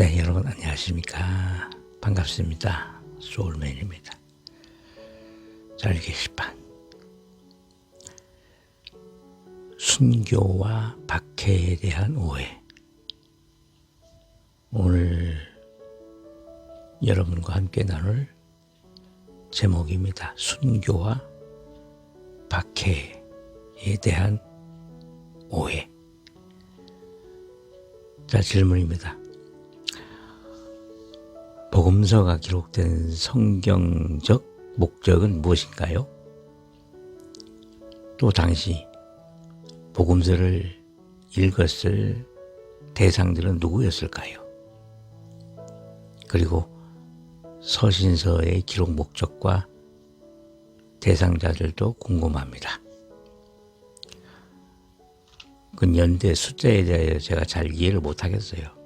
네, 여러분 안녕하십니까. 반갑습니다. 소울맨입니다. 잘 게시판. 순교와 박해에 대한 오해. 오늘 여러분과 함께 나눌 제목입니다. 순교와 박해에 대한 오해. 자, 질문입니다. 복음서가 기록된 성경적 목적은 무엇인가요? 또 당시 복음서를 읽었을 대상들은 누구였을까요? 그리고 서신서의 기록 목적과 대상자들도 궁금합니다. 그 연대 숫자에 대하여 제가 잘 이해를 못하겠어요.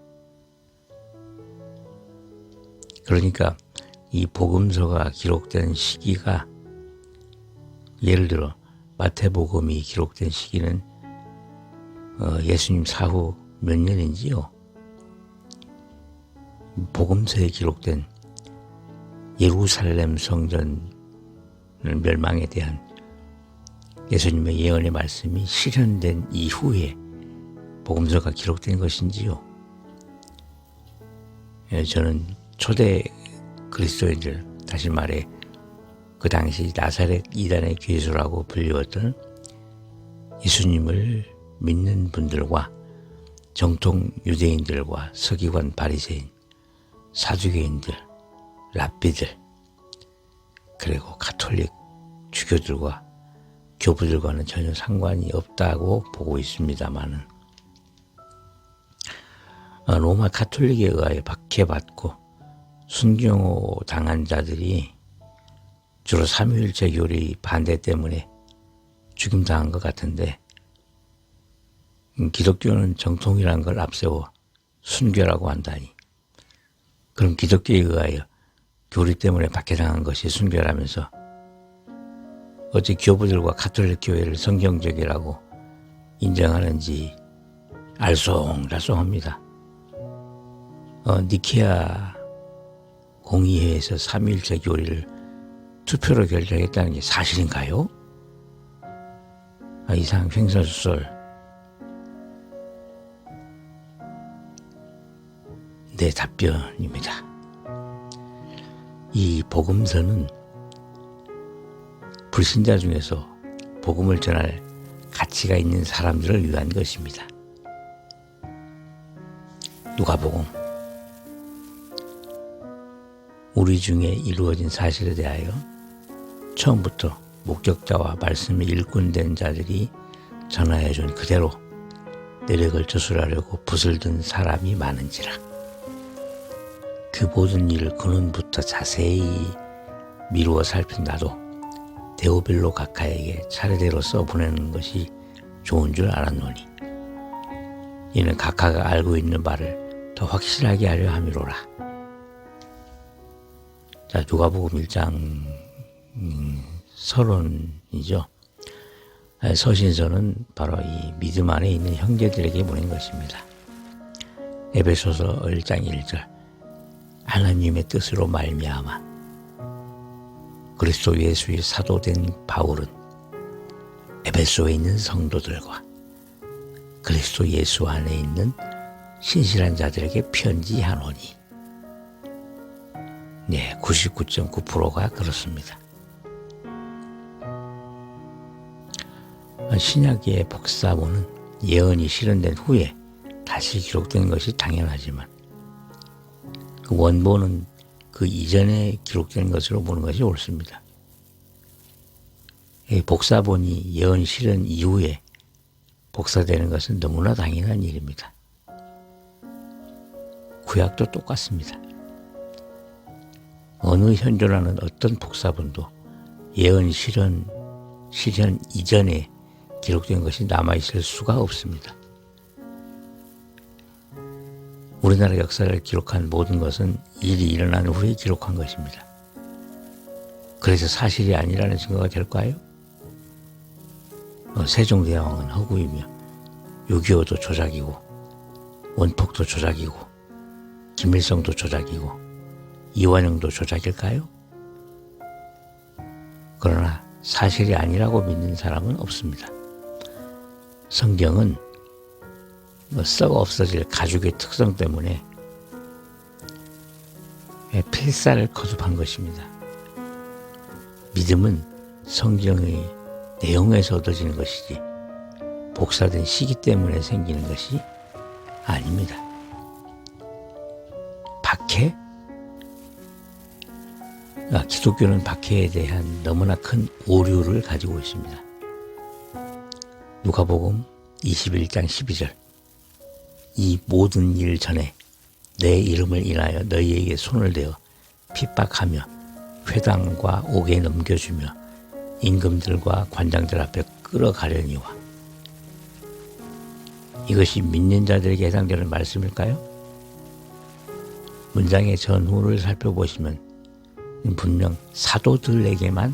그러니까 이 복음서가 기록된 시기가, 예를 들어 마태복음이 기록된 시기는 예수님 사후 몇 년인지요. 복음서에 기록된 예루살렘 성전 멸망에 대한 예수님의 예언의 말씀이 실현된 이후에 복음서가 기록된 것인지요. 저는 초대 그리스도인들, 다시 말해 그 당시 나사렛 이단의 괴수라고 불리웠던 예수님을 믿는 분들과 정통 유대인들과 서기관 바리새인, 사두개인들, 랍비들, 그리고 가톨릭 주교들과 교부들과는 전혀 상관이 없다고 보고 있습니다마는, 로마 가톨릭에 의하여 박해받고 순교 당한 자들이 주로 삼위일체 교리 반대 때문에 죽임당한 것 같은데, 기독교는 정통이라는 걸 앞세워 순교라고 한다니, 그럼 기독교에 의하여 교리 때문에 박해당한 것이 순교라면서 어찌 교부들과 가톨릭 교회를 성경적이라고 인정하는지 알쏭달쏭합니다. 니케아 공의회에서 삼위일체 교리를 투표로 결정했다는 게 사실인가요? 이상 횡설수설. 네, 답변입니다. 이 복음서는 불신자 중에서 복음을 전할 가치가 있는 사람들을 위한 것입니다. 누가복음. 우리 중에 이루어진 사실에 대하여 처음부터 목격자와 말씀이 일꾼된 자들이 전하여준 그대로 내력을 저술하려고 붓을 든 사람이 많은지라. 그 모든 일을 근원부터 자세히 미루어 살핀 나도 데오빌로 각하에게 차례대로 써보내는 것이 좋은 줄 알았노니, 이는 각하가 알고 있는 바를 더 확실하게 하려 함이로라. 자, 누가복음 1장 서론이죠. 서신서는 바로 이 믿음 안에 있는 형제들에게 보낸 것입니다. 에베소서 1장 1절. 하나님의 뜻으로 말미암아 그리스도 예수의 사도된 바울은 에베소에 있는 성도들과 그리스도 예수 안에 있는 신실한 자들에게 편지하노니. 네, 99.9%가 그렇습니다. 신약의 복사본은 예언이 실현된 후에 다시 기록된 것이 당연하지만, 그 원본은 그 이전에 기록된 것으로 보는 것이 옳습니다. 복사본이 예언 실현 이후에 복사되는 것은 너무나 당연한 일입니다. 구약도 똑같습니다. 어느 현존하는 어떤 복사본도 예언 실현 이전에 기록된 것이 남아있을 수가 없습니다. 우리나라 역사를 기록한 모든 것은 일이 일어난 후에 기록한 것입니다. 그래서 사실이 아니라는 증거가 될까요? 세종대왕은 허구이며 6.25도 조작이고 원폭도 조작이고 김일성도 조작이고 이완용도 조작일까요? 그러나 사실이 아니라고 믿는 사람은 없습니다. 성경은 썩어 없어질 가죽의 특성 때문에 필사를 거듭한 것입니다. 믿음은 성경의 내용에서 얻어지는 것이지 복사된 시기 때문에 생기는 것이 아닙니다. 박해? 기독교는 박해에 대한 너무나 큰 오류를 가지고 있습니다. 누가복음 21장 12절 이 모든 일 전에 내 이름을 인하여 너희에게 손을 대어 핍박하며 회당과 옥에 넘겨주며 임금들과 관장들 앞에 끌어가려니와. 이것이 믿는 자들에게 해당되는 말씀일까요? 문장의 전후를 살펴보시면 분명 사도들에게만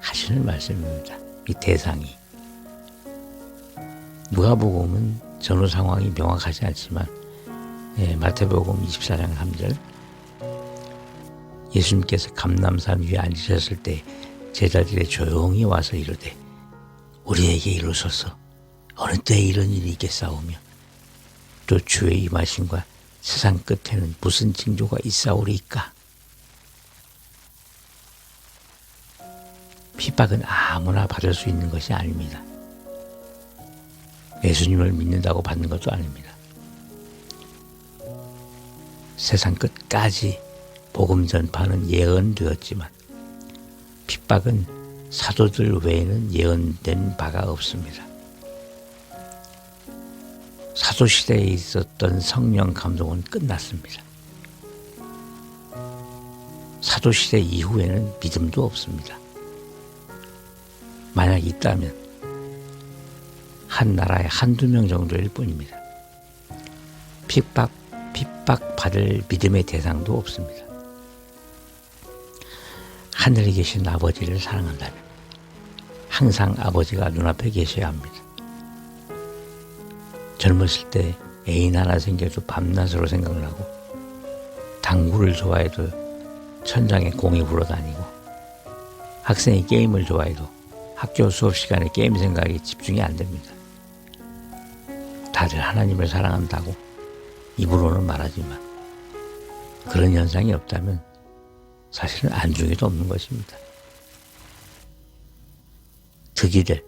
하시는 말씀입니다. 이 대상이. 누가복음은 전후 상황이 명확하지 않지만 마태복음 24장 3절 예수님께서 감람산 위에 앉으셨을 때 제자들이 조용히 와서 이르되 우리에게 이루소서 어느 때에 이런 일이 있겠사오며 또 주의 임하심과 세상 끝에는 무슨 징조가 있사오리이까. 핍박은 아무나 받을 수 있는 것이 아닙니다. 예수님을 믿는다고 받는 것도 아닙니다. 세상 끝까지 복음 전파는 예언되었지만 핍박은 사도들 외에는 예언된 바가 없습니다. 사도시대에 있었던 성령 감동은 끝났습니다. 사도시대 이후에는 믿음도 없습니다. 만약 있다면 한 나라에 한두 명 정도일 뿐입니다. 핍박받을 믿음의 대상도 없습니다. 하늘에 계신 아버지를 사랑한다면 항상 아버지가 눈앞에 계셔야 합니다. 젊었을 때 애인 하나 생겨도 밤낮으로 생각나고 당구를 좋아해도 천장에 공이 굴러다니고 학생이 게임을 좋아해도 학교 수업 시간에 게임 생각이 집중이 안 됩니다. 다들 하나님을 사랑한다고 입으로는 말하지만 그런 현상이 없다면 사실은 안중에도 없는 것입니다. 득이 될,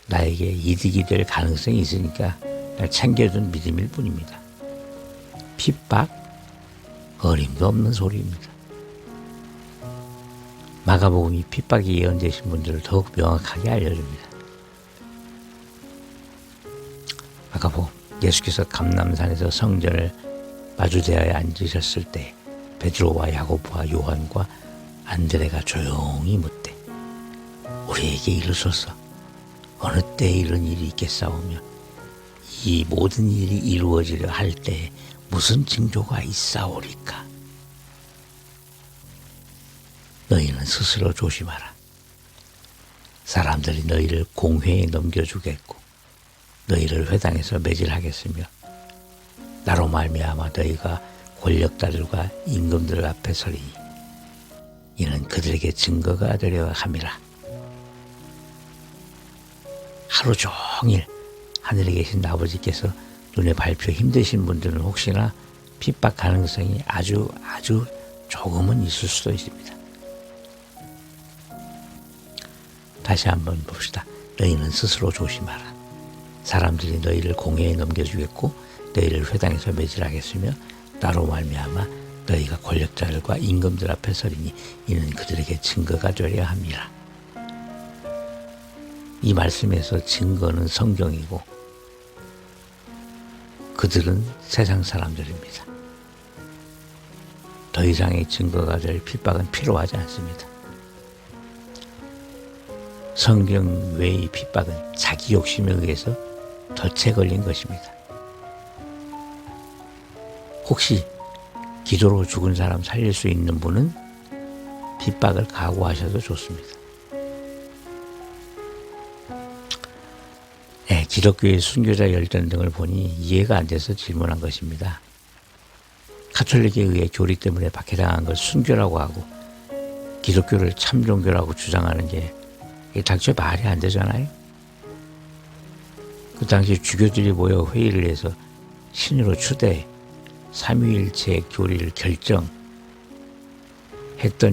나에게 이득이 될 가능성이 있으니까 챙겨준 믿음일 뿐입니다. 핍박, 어림도 없는 소리입니다. 마가복음이 핍박이 예언되신 분들을 더욱 명확하게 알려줍니다. 마가복음, 예수께서 감람산에서 성전을 마주대하여 앉으셨을 때 베드로와 야고보와 요한과 안드레가 조용히 묻되 우리에게 이르소서 어느 때에 이런 일이 있겠사오며 이 모든 일이 이루어지려 할 때에 무슨 징조가 있사오리까. 너희는 스스로 조심하라. 사람들이 너희를 공회에 넘겨주겠고 너희를 회당에서 매질하겠으며 나로 말미암아 너희가 권력자들과 임금들 앞에 서리니 이는 그들에게 증거가 되려 함이라. 하루 종일 하늘에 계신 아버지께서 눈에 밟혀 힘드신 분들은 혹시나 핍박 가능성이 아주 조금은 있을 수도 있습니다. 다시 한번 봅시다. 너희는 스스로 조심하라. 사람들이 너희를 공회에 넘겨주겠고 너희를 회당에서 매질하겠으며 나로 말미암아 너희가 권력자들과 임금들 앞에 서리니 이는 그들에게 증거가 되려 함이라. 이 말씀에서 증거는 성경이고 그들은 세상 사람들입니다. 더 이상의 증거가 될 핍박은 필요하지 않습니다. 성경 외의 핍박은 자기 욕심에 의해서 덫에 걸린 것입니다. 혹시 기도로 죽은 사람 살릴 수 있는 분은 핍박을 각오하셔도 좋습니다. 기독교의 순교자 열전 등을 보니 이해가 안 돼서 질문한 것입니다. 가톨릭에 의해 교리 때문에 박해당한 걸 순교라고 하고 기독교를 참종교라고 주장하는 게 이게 당초에 말이 안 되잖아요. 그 당시 주교들이 모여 회의를 해서 신으로 추대 삼위일체 교리를 결정했던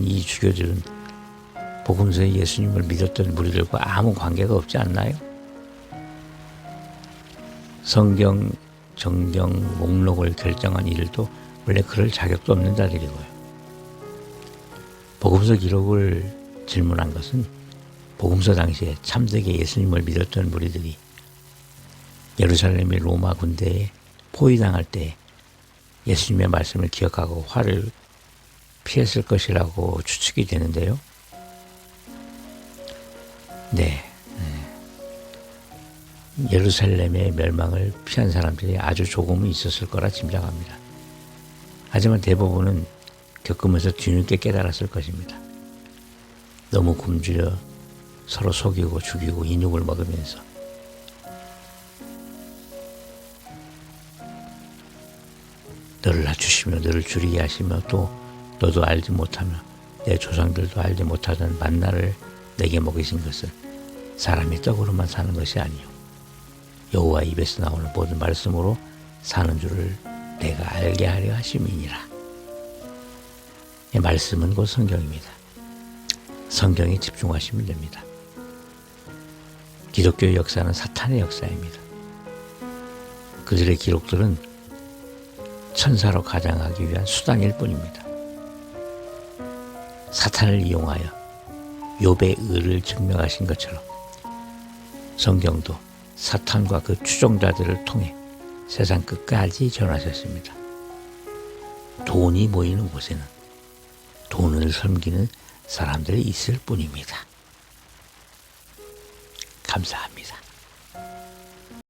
이 주교들은 복음서의 예수님을 믿었던 무리들과 아무 관계가 없지 않나요? 성경, 정경, 목록을 결정한 이들도 원래 그럴 자격도 없는 자들이고요. 복음서 기록을 질문한 것은 복음서 당시에 참되게 예수님을 믿었던 무리들이 예루살렘의 로마 군대에 포위당할 때 예수님의 말씀을 기억하고 화를 피했을 것이라고 추측이 되는데요. 네. 예루살렘의 멸망을 피한 사람들이 아주 조금은 있었을 거라 짐작합니다. 하지만 대부분은 겪으면서 뒤늦게 깨달았을 것입니다. 너무 굶주려 서로 속이고 죽이고 인육을 먹으면서 너를 낮추시며 너를 줄이게 하시며 또 너도 알지 못하며 내 조상들도 알지 못하던 만나를 내게 먹이신 것은 사람이 떡으로만 사는 것이 아니요 여호와 입에서 나오는 모든 말씀으로 사는 줄을 내가 알게 하려 하심이니라. 이 말씀은 곧 성경입니다. 성경에 집중하시면 됩니다. 기독교의 역사는 사탄의 역사입니다. 그들의 기록들은 천사로 가장하기 위한 수단일 뿐입니다. 사탄을 이용하여 욥의 의를 증명하신 것처럼 성경도 사탄과 그 추종자들을 통해 세상 끝까지 전하셨습니다. 돈이 모이는 곳에는 돈을 섬기는 사람들이 있을 뿐입니다. 감사합니다.